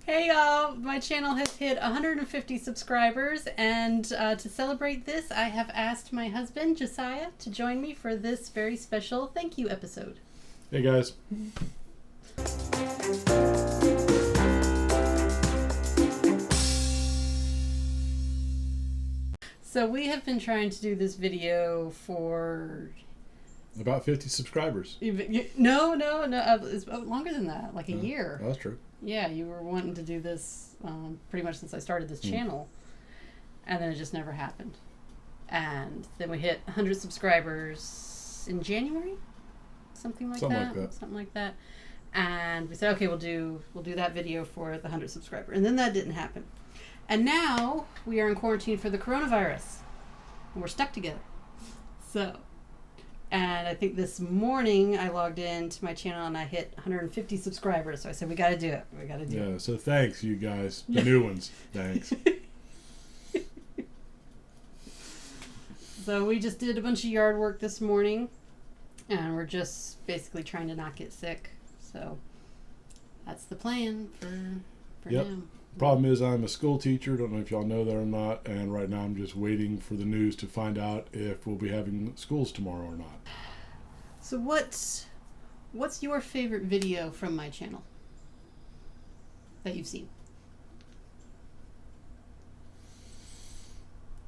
Hey y'all, my channel has hit 150 subscribers, and to celebrate this, I have asked my husband, Josiah, to join me for this very special thank you episode. Hey guys. So we have been trying to do this video for... About 50 subscribers. No, it's longer than that, like a year. That's true. Yeah, you were wanting to do this pretty much since I started this channel, and then it just never happened. And then we hit 100 subscribers in January, something like that. And we said, okay, we'll do that video for the 100 subscriber, and then that didn't happen. And now we are in quarantine for the coronavirus, and we're stuck together. So. And I think this morning I logged into my channel and I hit 150 subscribers. So I said, we got to do it. Yeah, so thanks, you guys. The new ones. Thanks. So we just did a bunch of yard work this morning. And we're just basically trying to not get sick. So that's the plan for now. Problem is I'm a school teacher. Don't know if y'all know that or not. And right now I'm just waiting for the news to find out if we'll be having schools tomorrow or not. So what's your favorite video from my channel that you've seen?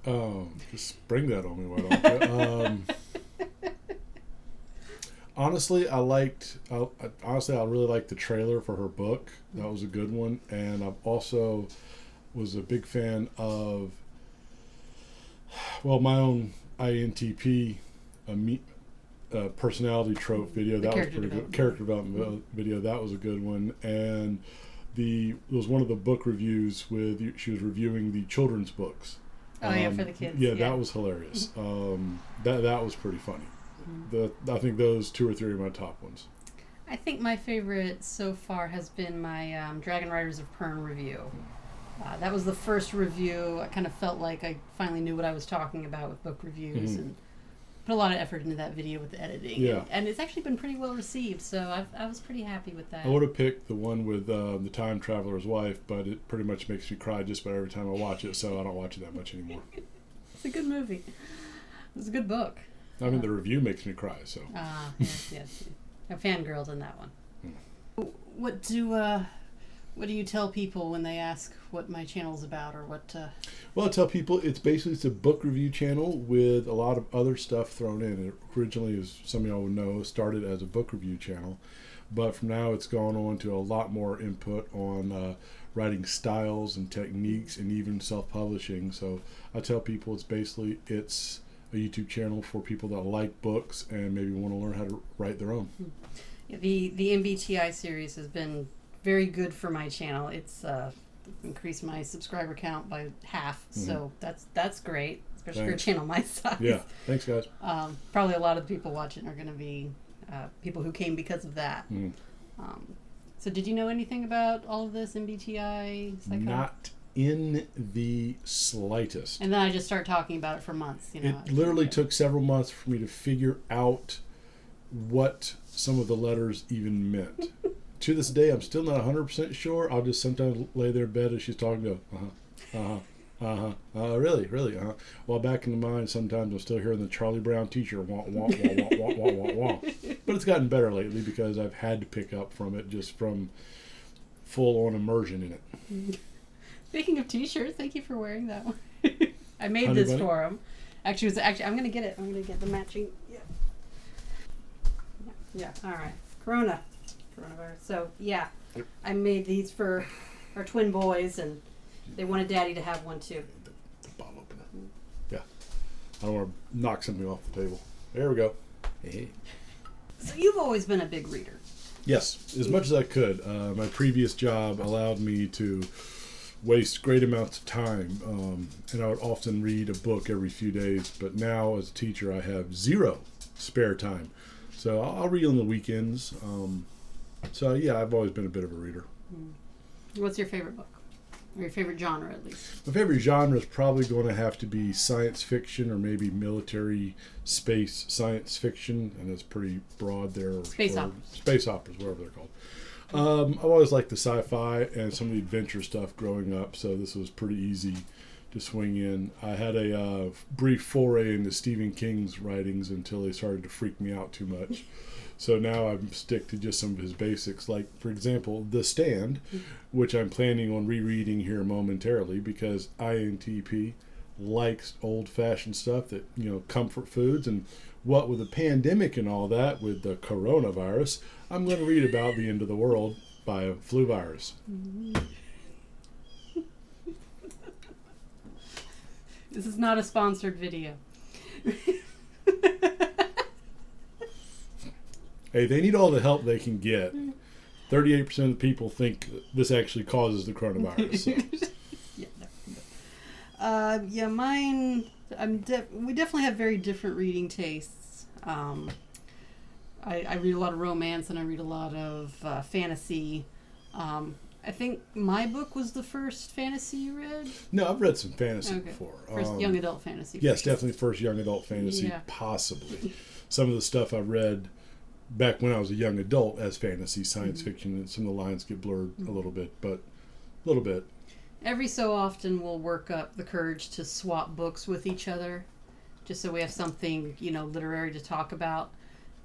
Just spring that on me, why don't you? Honestly, I really liked the trailer for her book. That was a good one. And I've also was a big fan of, my own INTP personality trope video. That was pretty good. Character development video. That was a good one. And it was one of the book reviews she was reviewing the children's books. Oh, yeah, for the kids. Yeah, that was hilarious. That was pretty funny. I think those 2 or 3 are my top ones. I think my favorite so far has been my Dragon Riders of Pern review. That was the first review. I kind of felt like I finally knew what I was talking about with book reviews and put a lot of effort into that video with the editing. Yeah. And it's actually been pretty well received, so I was pretty happy with that. I would have picked the one with the time traveler's wife, but it pretty much makes me cry just about every time I watch it, so I don't watch it that much anymore. It's a good movie. It's a good book. I mean, the review makes me cry, so. Yes. I fangirled in that one. What do you tell people when they ask what my channel's about, or what? Well, I tell people it's a book review channel with a lot of other stuff thrown in. It originally, as some of y'all would know, started as a book review channel, but from now it's gone on to a lot more input on writing styles and techniques and even self-publishing. So I tell people it's a YouTube channel for people that like books and maybe want to learn how to write their own. Yeah, the MBTI series has been very good for my channel. It's increased my subscriber count by half, so that's great, especially for a channel my size. Yeah, thanks guys. Probably a lot of the people watching are going to be people who came because of that. So did you know anything about all of this MBTI psychology? Not in the slightest. And then I just start talking about it for months. It literally took several months for me to figure out what some of the letters even meant. To this day, I'm still not 100% sure. I'll just sometimes lay there in bed as she's talking, go, really, While back in the mind, sometimes I'm still hearing the Charlie Brown teacher, wah, wah, wah, wah, wah, wah, wah, wah. But it's gotten better lately because I've had to pick up from it just from full-on immersion in it. Speaking of t-shirts, thank you for wearing that one. I made this for him. Actually, I'm going to get it. I'm going to get the matching. Yeah. All right. Coronavirus. So, yeah. I made these for our twin boys, and they wanted Daddy to have one, too. The bottle opener. Yeah. I don't want to knock something off the table. There we go. Hey. So, you've always been a big reader. Yes, as much as I could. My previous job allowed me to waste great amounts of time, and I would often read a book every few days, but now as a teacher I have 0 spare time, so I'll read on the weekends. So yeah, I've always been a bit of a reader. What's your favorite book? Or your favorite genre, at least? My favorite genre is probably going to have to be science fiction, or maybe military space science fiction, and it's pretty broad there. Space operas. Space operas, whatever they're called. I've always liked the sci-fi and some of the adventure stuff growing up, so this was pretty easy to swing in. I had a brief foray into Stephen King's writings until they started to freak me out too much. So now I stick to just some of his basics, like, for example, The Stand, which I'm planning on rereading here momentarily because INTP likes old-fashioned stuff that, comfort foods. And what with the pandemic and all that, with the coronavirus, I'm going to read about the end of the world by a flu virus. This is not a sponsored video. Hey, they need all the help they can get. 38% of the people think this actually causes the coronavirus. So. Mine. We definitely have very different reading tastes. I read a lot of romance and I read a lot of fantasy. I think my book was the first fantasy you read. No, I've read some fantasy before. First young adult fantasy. Yes, definitely first young adult fantasy, possibly. Some of the stuff I read back when I was a young adult as fantasy, science fiction, and some of the lines get blurred a little bit, but a little bit. Every so often we'll work up the courage to swap books with each other, just so we have something, literary to talk about.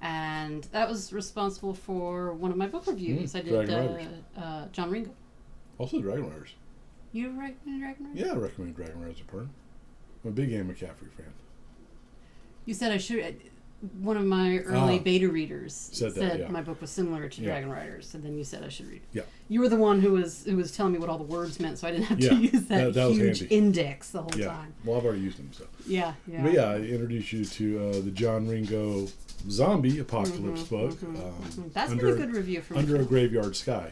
And that was responsible for one of my book reviews. I did John Ringo. Also Dragon Riders. You recommend Dragon Riders? Yeah, I recommend Dragon Riders a Pern. I'm a big Anne McCaffrey fan. You said I should... One of my early beta readers said my book was similar to Dragon Riders, and then you said I should read it. Yeah. You were the one who was telling me what all the words meant, so I didn't have to use that huge index the whole time. Well, I've already used them, so. Yeah. But I introduced you to the John Ringo zombie apocalypse book. That's been a good review for me. Under a Graveyard Sky.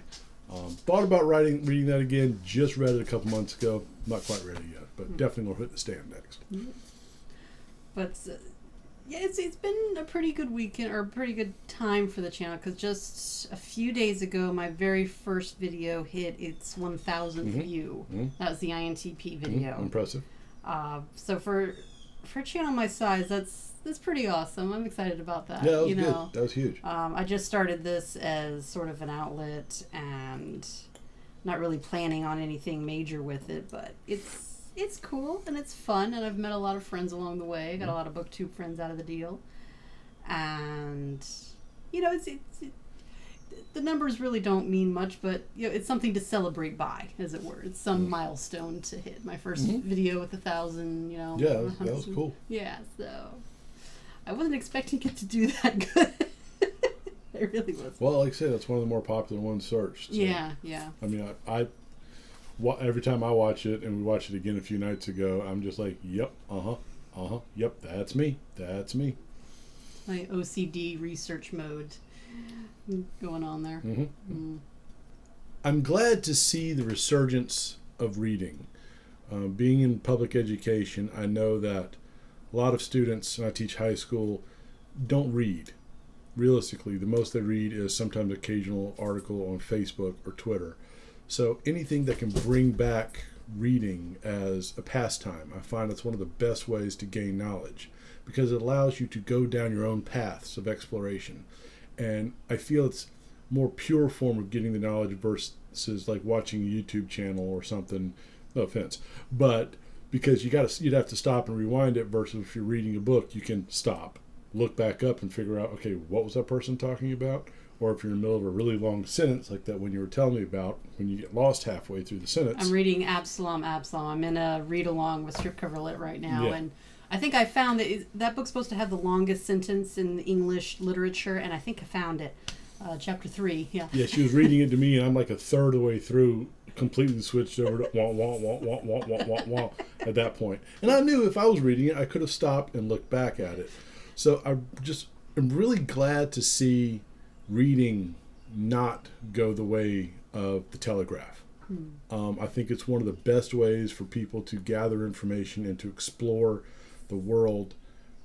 Thought about reading that again. Just read it a couple months ago. Not quite ready yet, but definitely gonna hit The Stand next. But it's been a pretty good weekend or a pretty good time for the channel because just a few days ago, my very first video hit its 1,000th view. That was the INTP video. Impressive. So for a channel my size, that's pretty awesome. I'm excited about that. Yeah, that was good. That was huge. I just started this as sort of an outlet and not really planning on anything major with it, but it's cool and it's fun, and I've met a lot of friends along the way. Got a lot of BookTube friends out of the deal, and the numbers really don't mean much, but it's something to celebrate by, as it were. It's some milestone to hit. My first video with 1,000. Yeah, that was cool. Yeah, so I wasn't expecting it to do that good. It really was. Well, like I said, that's one of the more popular ones searched. So. Yeah. I mean, I every time I watch it, and we watched it again a few nights ago, I'm just like, yep, yep, that's me. My OCD research mode going on there. I'm glad to see the resurgence of reading. Being in public education, I know that a lot of students, and I teach high school, don't read. Realistically, the most they read is sometimes an occasional article on Facebook or Twitter. So anything that can bring back reading as a pastime, I find it's one of the best ways to gain knowledge because it allows you to go down your own paths of exploration. And I feel it's a more pure form of getting the knowledge versus like watching a YouTube channel or something. No offense, but because you'd have to stop and rewind it versus if you're reading a book, you can stop, look back up and figure out, okay, what was that person talking about? Or if you're in the middle of a really long sentence like that one you were telling me about, when you get lost halfway through the sentence. I'm reading Absalom. I'm in a read-along with Strip Cover Lit right now, and I think I found that book's supposed to have the longest sentence in English literature, and I think I found it. Chapter 3, yeah. Yeah, she was reading it to me, and I'm like a third of the way through, completely switched over to wah, wah, wah, wah, wah, wah, wah, wah at that point. And I knew if I was reading it, I could have stopped and looked back at it. So I'm really glad to see reading not go the way of the telegraph. I think it's one of the best ways for people to gather information and to explore the world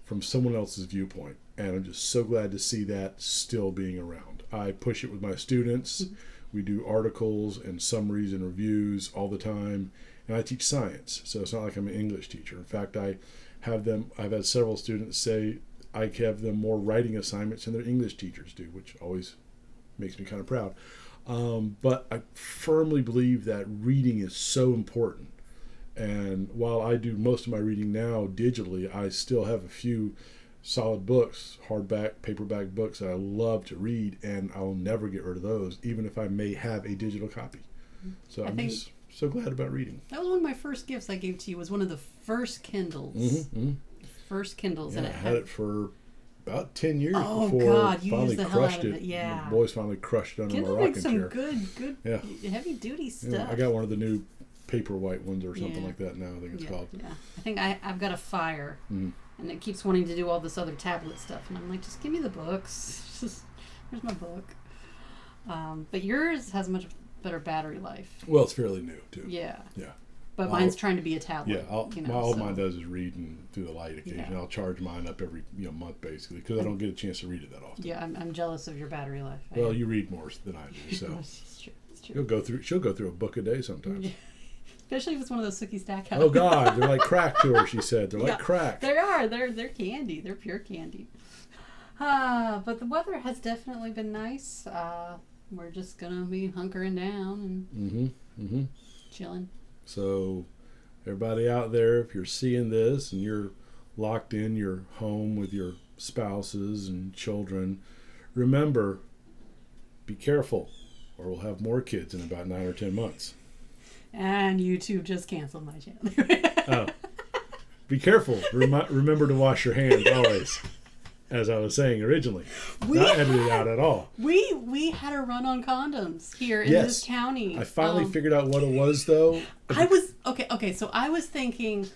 from someone else's viewpoint. And I'm just so glad to see that still being around. I push it with my students. We do articles and summaries and reviews all the time. And I teach science, so it's not like I'm an English teacher. In fact, I've had several students say I have them more writing assignments than their English teachers do, which always makes me kind of proud. But I firmly believe that reading is so important. And while I do most of my reading now digitally, I still have a few solid books, hardback, paperback books that I love to read, and I'll never get rid of those, even if I may have a digital copy. So I'm just so glad about reading. That was one of my first gifts I gave to you. Was one of the first Kindles. First Kindles, Yeah, and I had it for about 10 years before God, you finally used the hell crushed out of it. it. Yeah, The boys finally crushed it under Kindle my makes rocking some chair. good, heavy duty stuff. Yeah, I got one of the new paper white ones or something Yeah. like that now. I think it's called. Yeah, I think I've got a Fire, and it keeps wanting to do all this other tablet stuff, and I'm like, just give me the books. Here's my book. But yours has a much better battery life. Well, it's fairly new too. Yeah. Yeah. But mine's trying to be a tablet. Yeah, all mine does is read and through the light occasionally. Yeah. I'll charge mine up every month basically because I don't get a chance to read it that often. Yeah, I'm jealous of your battery life. Well, you read more than I do, so It's true. she'll go through a book a day sometimes. Especially if it's one of those Sookie Stackhouse. Oh God, they're like crack to her. She said they're like crack. They are. They're candy. They're pure candy. But the weather has definitely been nice. We're just gonna be hunkering down and chilling. So, everybody out there, if you're seeing this and you're locked in your home with your spouses and children, remember, be careful, or we'll have more kids in about 9 or 10 months. And YouTube just canceled my channel. Oh, be careful. Remember to wash your hands always. As I was saying originally, not edited out at all. We had a run on condoms here in this county. I finally figured out what it was, though. I was okay. So I was thinking,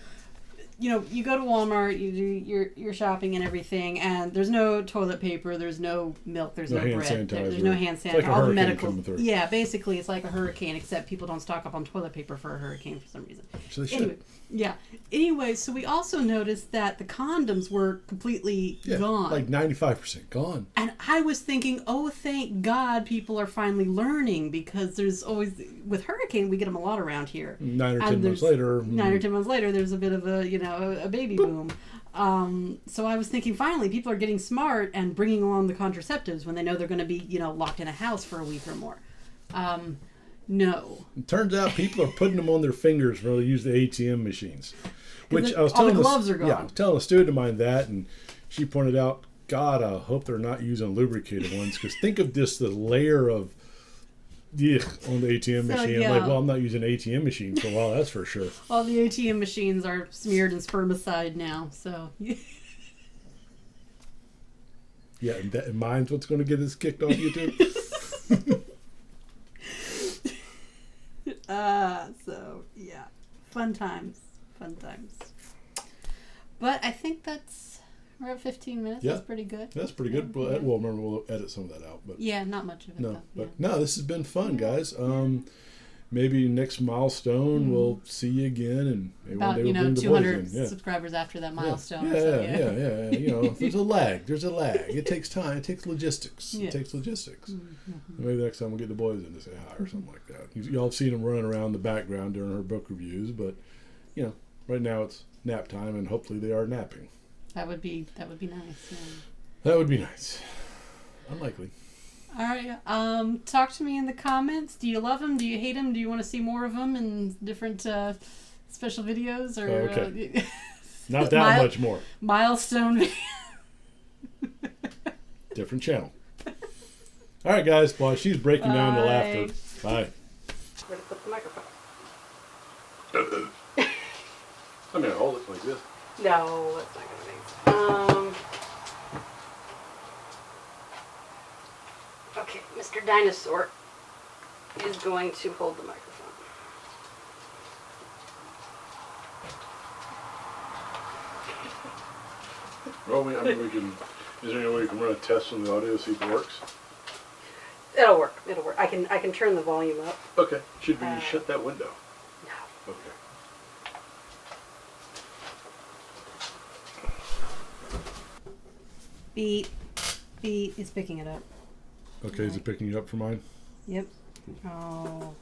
you go to Walmart, you do your shopping and everything, and there's no toilet paper, there's no milk, there's no hand bread, sanitizer. there's no hand sanitizer. It's like a all the hurricane medical. coming through. Yeah, basically it's like a hurricane, except people don't stock up on toilet paper for a hurricane for some reason. So they should. Anyway, so we also noticed that the condoms were completely gone. Like 95% gone. And I was thinking, oh, thank God people are finally learning, because there's always, with hurricane, we get them a lot around here. 9 or 10 months later. 9 or 10 months later, there's a bit of a baby boom. So I was thinking, finally, people are getting smart and bringing along the contraceptives when they know they're going to be, locked in a house for a week or more. No. It turns out people are putting them on their fingers when they use the ATM machines. Which I was all telling the gloves are gone. Yeah, I was telling a student of mine that, and she pointed out, God, I hope they're not using lubricated ones, because think of this, the layer of on the ATM machine. I'm like, well, I'm not using an ATM machine for a while, that's for sure. All the ATM machines are smeared in spermicide now, so... Yeah, and mine's what's going to get us kicked off YouTube. So, yeah. Fun times. But I think we're at 15 minutes. Yeah. That's pretty good. That's pretty good. Well, remember, we'll edit some of that out. But yeah, not much of it, no, though. but no, this has been fun, guys. Maybe next milestone, we'll see you again, and maybe About, one day we'll bring the boys 200 in. subscribers after that milestone. Yeah. So, There's a lag. It takes time. It takes logistics. Yeah. It takes logistics. Maybe next time we'll get the boys in to say hi or something like that. Y'all have seen them running around the background during her book reviews, but right now it's nap time, and hopefully they are napping. That would be nice. Yeah. That would be nice. Unlikely. All right. Talk to me in the comments. Do you love them? Do you hate them? Do you want to see more of them in different special videos? Or okay. Not that much more. Milestone video. Different channel. All right, guys. While she's breaking down the laughter. Bye. Where to put the microphone? I'm going to hold it like this. No, that's not going to be. Okay, Mr. Dinosaur is going to hold the microphone. Well, is there any way we can run a test on the audio, see if it works? It'll work. I can turn the volume up. Okay. Should we shut that window? No. Okay. Beep. It's picking it up. Okay, is it picking you up for mine? Yep. Oh,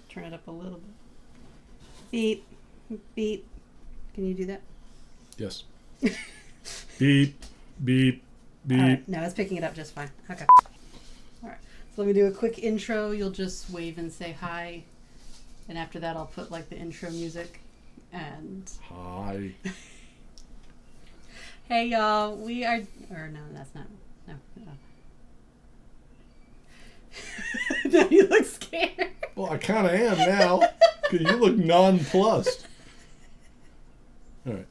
turn it up a little bit. Beep. Can you do that? Yes. Beep. All right. No, it's picking it up just fine. Okay. All right. So let me do a quick intro. You'll just wave and say hi. And after that, I'll put like the intro music. And Hi. hey, y'all. We are. Or no, that's not. No. Now you look scared. Well, I kind of am now. Because you look nonplussed. All right.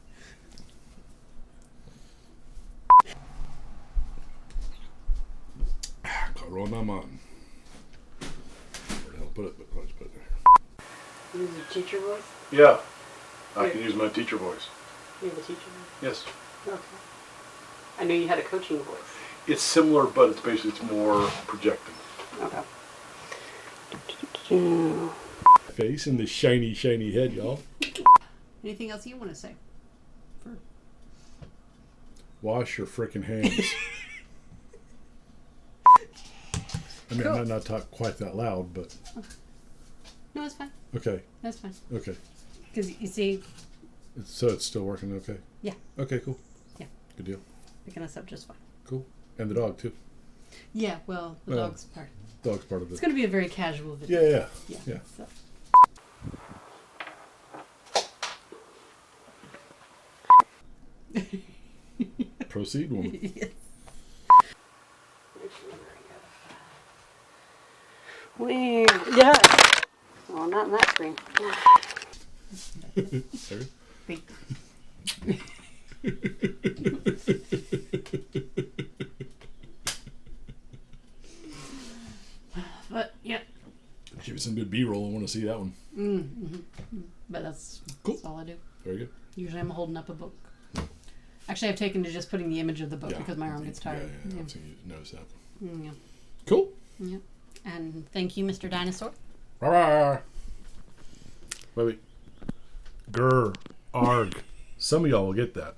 Corona man. Where the hell put it? But I'll just put it there. Use your teacher voice? Yeah. I can use my teacher voice. You have a teacher voice? Yes. Okay. I knew you had a coaching voice. It's similar, but it's more projected. Okay. Face and the shiny, shiny head, y'all. Anything else you want to say? Wash your freaking hands. I mean, Cool. I might not talk quite that loud, but... No, it's fine. Okay. That's fine. Okay. Because you see... So it's still working okay? Yeah. Okay, cool. Yeah. Good deal. Picking us up just fine. Cool. And the dog, too. Yeah, well, the Well, dog's part. Dog's part of it. It's going to be a very casual video. Yeah. So. Proceed, woman. Yes. Weird. Yeah. Well, not in that screen. Sorry. Wait. But, yeah. Give me some good B-roll. I want to see that one. But that's Cool. all I do. Very good. Usually I'm holding up a book. Actually, I've taken to just putting the image of the book Yeah. because my arm gets tired. Yeah. I've seen you notice that. Yeah. Cool. Yeah. And thank you, Mr. Dinosaur. Wait. Grr. Arg. Some of y'all will get that.